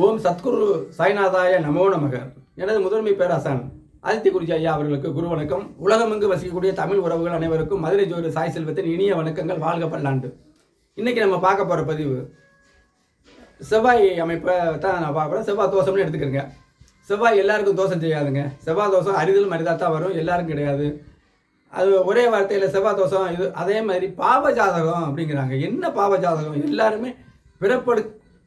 ஓம் சத்குரு சாய்நாதாய நமோ நமக. எனது முதன்மை பேராசான் ஆதித்ய குருஜி ஐயா அவர்களுக்கு குரு வணக்கம். உலகமெங்கு வசிக்கக்கூடிய தமிழ் உறவுகள் அனைவருக்கும் மதுரை ஜோதி சாய் செல்வத்தின் இனிய வணக்கங்கள். வாழ்க பல்லாண்டு. இன்னைக்கு நம்ம பார்க்க போகிற பதிவு செவ்வாய் அமைப்பை தான் நான் பார்க்குறேன். செவ்வாய் தோஷம்னு எடுத்துக்கிறேங்க. செவ்வாய் எல்லாருக்கும் தோஷம் செய்யாதுங்க. செவ்வாய் தோஷம் அரிதிலும் அரிதாக தான் வரும், எல்லாருக்கும் கிடையாது. அது ஒரே வார்த்தையில் செவ்வாய் தோஷம் இது. அதே மாதிரி பாவ ஜாதகம் அப்படிங்கிறாங்க. என்ன பாவ ஜாதகம்? எல்லாருமே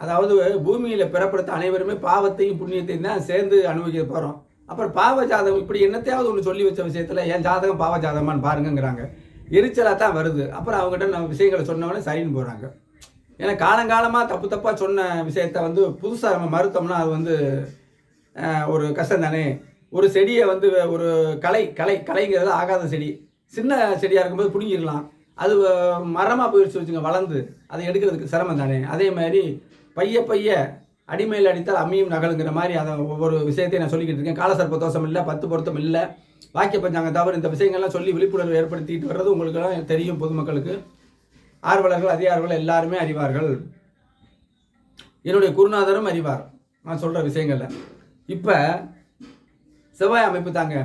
அதாவது பூமியில் பிறப்படுத்த அனைவருமே பாவத்தையும் புண்ணியத்தையும் தான் சேர்ந்து அனுபவிக்க போகிறோம். அப்புறம் பாவ ஜாதகம் இப்படி என்னத்தையாவது ஒன்று சொல்லி வச்ச விஷயத்தில் என் ஜாதகம் பாவ ஜாதகமானு பாருங்கிறாங்க. எரிச்சலாக தான் வருது. அப்புறம் அவங்ககிட்ட நம்ம விஷயங்களை சொன்னவொடனே சரின்னு போகிறாங்க. ஏன்னா காலங்காலமாக தப்பாக சொன்ன விஷயத்த புதுசாக நம்ம மறுத்தோம்னா அது ஒரு கஷ்டம் தானே. ஒரு செடியை ஒரு களைங்கிறது ஆகாத செடி, சின்ன செடியாக இருக்கும்போது பிடுங்கிடலாம். அது மரமாக போயிடுச்சு வச்சுங்க, வளர்ந்து அதை எடுக்கிறதுக்கு சிரமம் தானே. அதே மாதிரி பைய அடிமையில் அடித்தால் அம்மியும் நகலுங்கிற மாதிரி அதை ஒவ்வொரு விஷயத்தையும் நான் சொல்லிக்கிட்டு இருக்கேன். காலசர்ப்ப தோஷம் இல்லை, 10 பொருத்தம் இல்லை, வாக்கிய பஞ்சாங்க தவறு, இந்த விஷயங்கள்லாம் சொல்லி விழிப்புணர்வு ஏற்படுத்திட்டு வர்றது உங்களுக்கெல்லாம் தெரியும். பொதுமக்களுக்கு, ஆர்வலர்கள், அதிகாரிகள் எல்லாருமே அறிவார்கள். என்னுடைய குருநாதரும் அறிவார் நான் சொல்கிற விஷயங்களில். இப்போ செவ்வாய் அமைப்பு தாங்க.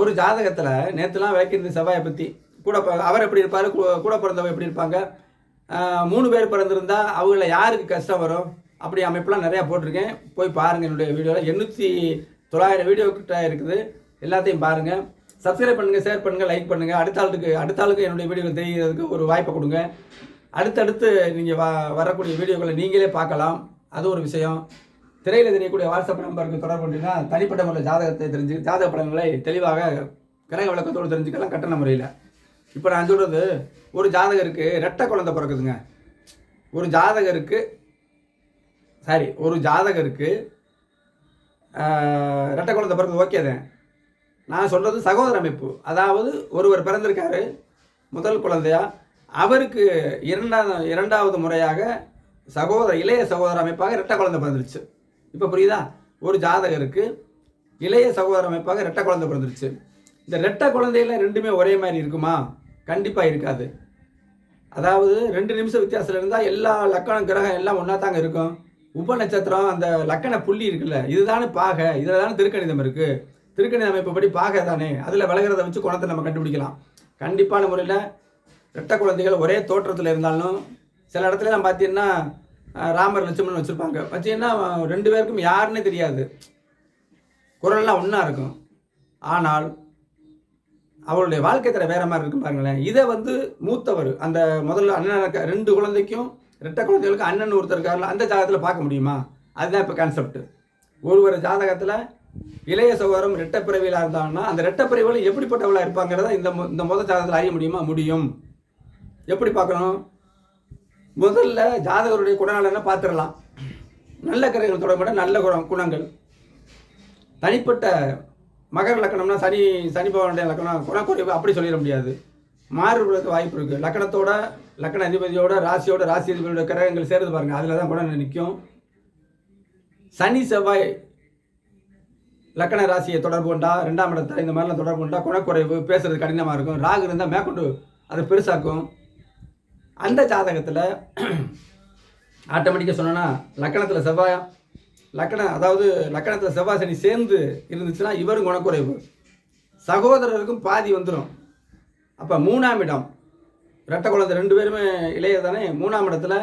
ஒரு ஜாதகத்தில் நேற்றுலாம் வைக்கிறது செவ்வாயை பற்றி கூட அவர் எப்படி இருப்பார், கூட பிறந்தவங்க எப்படி இருப்பாங்க, 3 பேர் பிறந்திருந்தா அவங்கள யாருக்கு கஷ்டம் வரும், அப்படி அமைப்பெலாம் நிறையா போட்டிருக்கேன். போய் பாருங்கள். என்னுடைய வீடியோவில் 800-900 வீடியோ கிட்ட இருக்குது. எல்லாத்தையும் பாருங்கள். சப்ஸ்கிரைப் பண்ணுங்கள், ஷேர் பண்ணுங்கள், லைக் பண்ணுங்கள். அடுத்த ஆளுக்கு என்னுடைய வீடியோவில் தெரிகிறதுக்கு ஒரு வாய்ப்பை கொடுங்க. அடுத்தடுத்து நீங்கள் வரக்கூடிய வீடியோக்களை நீங்களே பார்க்கலாம். அது ஒரு விஷயம். திரையில் தெரியக்கூடிய வாட்ஸ்அப் நம்பருக்கு தொடர்பு பண்ணிங்கன்னா தனிப்பட்ட முறையில் ஜாதகத்தை ஜாதக படங்களை தெளிவாக கிரக விளக்கத்தோடு தெரிஞ்சுக்கலாம், கட்டண முறையில். இப்போ நான் சொல்கிறது, ஒரு ஜாதகருக்கு ரெட்டை குழந்தை பிறக்குதுங்க. ஒரு ஜாதகருக்கு ரெட்டை குழந்தை பிறகுது, ஓகே தான். நான் சொல்கிறது சகோதர அமைப்பு. அதாவது ஒருவர் பிறந்திருக்காரு முதல் குழந்தையா, அவருக்கு இரண்டாவது முறையாக இளைய சகோதர அமைப்பாக ரெட்டை குழந்தை பிறந்துருச்சு. இப்போ புரியுதா? ஒரு ஜாதகருக்கு இளைய சகோதர அமைப்பாக ரெட்டை குழந்தை பிறந்துருச்சு. இந்த ரெட்டை குழந்தையில ரெண்டுமே ஒரே மாதிரி இருக்குமா? கண்டிப்பாக இருக்காது. அதாவது 2 நிமிஷம் வித்தியாசத்தில் இருந்தால் எல்லா லக்கணம் கிரகம் எல்லாம் ஒன்றா தாங்க இருக்கும். உப நட்சத்திரம் அந்த லக்கண புள்ளி இருக்குல்ல, இதுதானே பாகை, இதில் தானே திருக்கணிதம் இருக்குது. திருக்கணித அமைப்புப்படி பாகை தானே, அதில் விலகிறத வச்சு குணத்தை நம்ம கண்டுபிடிக்கலாம். கண்டிப்பான முறையில் ரெட்டை குழந்தைகள் ஒரே தோற்றத்தில் இருந்தாலும் சில இடத்துல நம்ம பார்த்தீங்கன்னா ராமர் லட்சுமணன் வச்சுருப்பாங்க. பார்த்தீங்கன்னா 2 பேருக்கும் யாருன்னே தெரியாது, குரல்லாம் ஒன்றா இருக்கும். ஆனால் அவருடைய வாழ்க்கை தர வேற மாதிரி இருக்கும் பாருங்களேன். இதை மூத்தவர் அந்த முதல்ல அண்ணன் 2 குழந்தைக்கும் ரெட்டை குழந்தைகளுக்கு அண்ணன் ஒருத்தர் இருக்காருல, அந்த ஜாதகத்தில் பார்க்க முடியுமா? அதுதான் இப்போ கான்செப்ட். ஒரு ஜாதகத்தில் இளைய சகோதரம் ரெட்டை பிறவியில் இருந்தாங்கன்னா அந்த ரெட்டை பிறவியில் எப்படிப்பட்டவளாக இருப்பாங்கிறத இந்த முதல் ஜாதகத்தில் அறிய முடியுமா? முடியும். எப்படி பார்க்கணும்? முதல்ல ஜாதகருடைய குணநலனை பார்த்துடலாம். நல்ல கிரகங்கள் தொடர்புட நல்ல குணங்கள். தனிப்பட்ட மகர லக்கணம்னா சனி பகவானுடைய லக்கணம் குணக்குறைவு அப்படி சொல்லிட முடியாது. மாறுபடுறதுக்கு வாய்ப்பு இருக்குது. லக்கண அதிபதியோட ராசி அதிபதியோட கிரகங்கள் சேருது பாருங்கள், அதில் தான் குணம் நிற்கும். சனி செவ்வாய் லக்கண ராசியை தொடர்பு கொண்டா, 2ஆம் இடத்துல இந்த மாதிரிலாம் தொடர்பு கொண்டா குணக்குறைவு, பேசுறது கடினமாக இருக்கும். ராகு இருந்தால் மேற்கொண்டு அதை பெருசாக்கும். அந்த ஜாதகத்தில் ஆட்டோமேட்டிக்காக சொன்னோன்னா லக்கணத்தில் செவ்வாய் சனி சேர்ந்து இருந்துச்சுன்னா இவரும் குணக்குறைவு, சகோதரருக்கும் பாதி வந்துடும். அப்போ 3ஆம் இடம், ரெட்டை குழந்தை 2 பேருமே இளைய தானே. 3ஆம் இடத்துல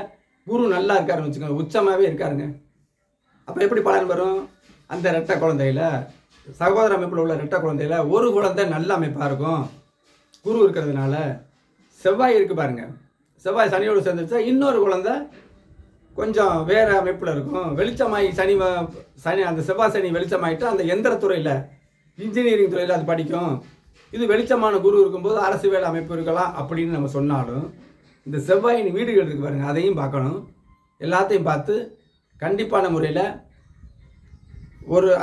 குரு நல்லா இருக்காருன்னு வச்சுக்கோங்க, உச்சமாகவே இருக்காருங்க. அப்போ எப்படி பலன் வரும்? அந்த ரெட்டை குழந்தையில, சகோதர அமைப்பில் உள்ள ரெட்டை குழந்தையில ஒரு குழந்தை நல்ல அமைப்பாக இருக்கும், குரு இருக்கிறதுனால. செவ்வாய் இருக்குது பாருங்க, செவ்வாய் சனியோடு சேர்ந்துருச்சா இன்னொரு குழந்தை கொஞ்சம் வேறு அமைப்பில் இருக்கும். வெளிச்சமாகி சனி அந்த செவ்வாய் சனி வெளிச்சமாகிட்டு அந்த எந்திரத்துறையில், இன்ஜினியரிங் துறையில் அது படிக்கும். இது வெளிச்சமான குரு இருக்கும்போது அரசு வேலை அமைப்பு இருக்கலாம் அப்படின்னு நம்ம சொன்னாலும், இந்த செவ்வாயின் வீடுகள் இருக்குது பாருங்கள், அதையும் பார்க்கணும். எல்லாத்தையும் பார்த்து கண்டிப்பான முறையில்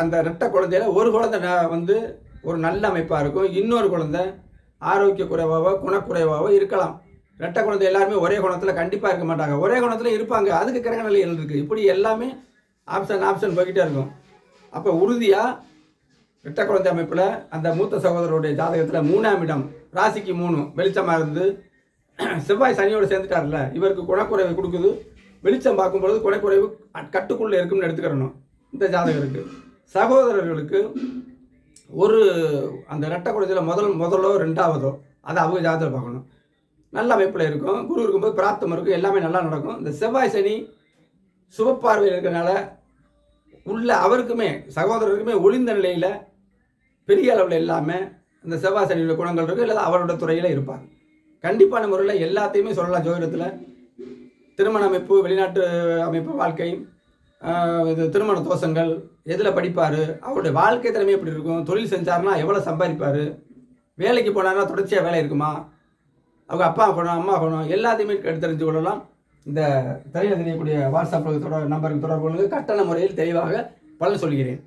அந்த ரெட்டை குழந்தையில் ஒரு குழந்தை ஒரு நல்ல அமைப்பாக இருக்கும், இன்னொரு குழந்தை ஆரோக்கிய குறைவாக குணக்குறைவாக இருக்கலாம். ரெட்டை குழந்தை எல்லாருமே ஒரே குணத்தில் கண்டிப்பாக இருக்க மாட்டாங்க, ஒரே குணத்தில் இருப்பாங்க. அதுக்கு கிரக நிலைகள் இருக்குது. இப்படி எல்லாமே ஆப்ஷன் போய்கிட்டே இருக்கும். அப்போ உறுதியாக ரெட்டை குழந்தை அமைப்பில் அந்த மூத்த சகோதரருடைய ஜாதகத்தில் 3ஆம் இடம், ராசிக்கு 3 வெளிச்சமாக இருந்து செவ்வாய் சனியோடு சேர்ந்துட்டார்ல, இவருக்கு குணக்குறைவை கொடுக்குது. வெளிச்சம் பார்க்கும்பொழுது குறைக்குறைவு கட்டுக்குள்ளே இருக்கும்னு எடுத்துக்கிறணும். இந்த ஜாதகருக்கு சகோதரர்களுக்கு ஒரு அந்த ரெட்டை குழந்தையில் முதலோ ரெண்டாவதோ அதை அவங்க ஜாதகத்தில் பார்க்கணும். நல்ல அமைப்பில் இருக்கும். குரு இருக்கும்போது பிராப்தம் இருக்கும். எல்லாமே நல்லா நடக்கும். இந்த செவ்வாய் சனி சுபப்பார்வையில் இருக்கிறனால அவருக்குமே சகோதரருக்குமே ஒளிந்த நிலையில் பெரிய அளவில் இல்லாமல் இந்த செவ்வாய் சனியோட குணங்கள் இருக்குது. இல்லை அவரோட துறையில் இருப்பார். கண்டிப்பான முறையில் எல்லாத்தையுமே சொல்லலாம். ஜோதிடத்தில் திருமண அமைப்பு, வெளிநாட்டு அமைப்பு, வாழ்க்கை, இது திருமண தோஷங்கள், எதில் படிப்பார், அவருடைய வாழ்க்கை திறமை எப்படி இருக்கும், தொழில் செஞ்சார்னா எவ்வளோ சம்பாதிப்பார், வேலைக்கு போனார்னா தொடர்ச்சியாக வேலை இருக்குமா, அவங்க அப்பா ஆகணும் அம்மா ஆகணும், எல்லாத்தையுமே தெரிஞ்சு கொள்ளலாம். இந்த திரையில் தெரியக்கூடிய வாட்ஸ்அப் நம்பருக்கு தொடர்பு கொள்ளுங்கள். கட்டண முறையில் தெளிவாக பலன் சொல்கிறேன்.